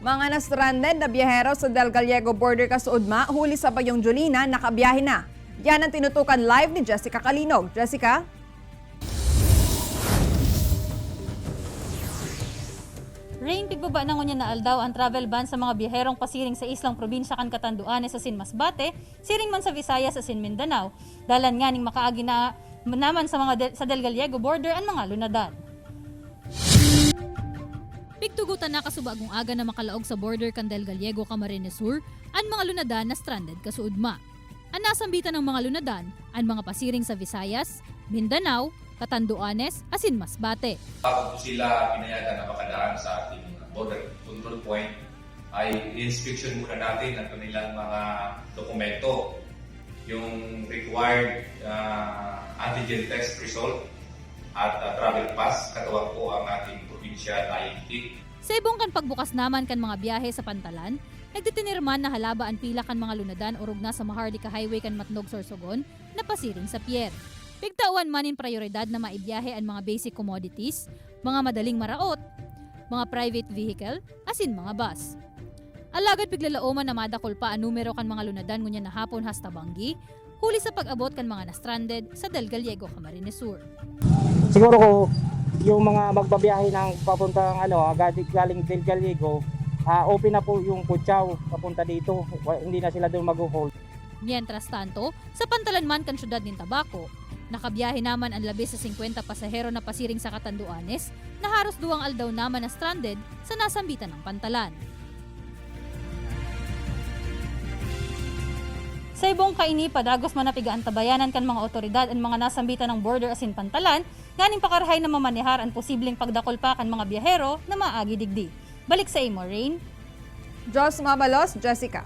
Mga na-stranded na biyahero sa Del Gallego border kasuudma, huli sa Bayong Julina, nakabiyahe na. Yan ang tinutukan live ni Jessica Calinog. Jessica? Rain, pigbaba na ngunya na aldaw ang travel ban sa mga biyaherong pasiring sa islang probinsya kan Catanduanes sa Masbate, siring man sa Visayas sa Mindanao. Dalan nga ning makaagi na naman sa sa Del Gallego border ang mga lunadan. Pigtugutan na kasubagong aga na makalaog sa border kan Del Gallego, Camarines Sur, ang mga lunadan na stranded kasuudma. Ang nasambitan ng mga lunadan, ang mga pasiring sa Visayas, Mindanao, Catanduanes, asin Masbate. Bago po sila pinayagan na makadaan sa ating border control point, ay inspection muna natin ang kanilang mga dokumento. Yung required antigen test result at travel pass, katuwang po ang ating provincial identity. Sa ibong kan pagbukas naman kan mga biyahe sa Pantalan, nagtitinirman na halaba ang pila kan mga lunadan urog na sa Maharlika Highway kan Matnog, Sorsogon na pasiring sa pier. Pigtawan manin prioridad na maibiyahe ang mga basic commodities, mga madaling maraot, mga private vehicle, asin mga bus. Alagad piglalaoman na madakol pa ang numero kan mga lunadan ngunya na hapon hasta Banggi, huli sa pag-abot kan mga na-stranded sa Del Gallego, Camarines Sur. Siguro ko yung mga magbabiyahe ng papuntang galing Del Gallego, open na po yung Cutiao papunta dito. Hindi na sila doon mag-hold. Mientras tanto, sa Pantalan man kan syudad ng Tabaco, nakabiyahe naman ang labis sa 50 pasahero na pasiring sa Catanduanes na haros duwang aldaw naman na stranded sa nasambitan ng Pantalan. Sa ibong kaini, padagos man napigaan tabayanan kan mga otoridad ang mga nasambitan ng border asin Pantalan, nganing pakarahay na mamanehar ang posibleng pagdakol pa kan mga biyahero na maagi digdi. Balik sa imo, Rain. Jos Mabalos, Jessica.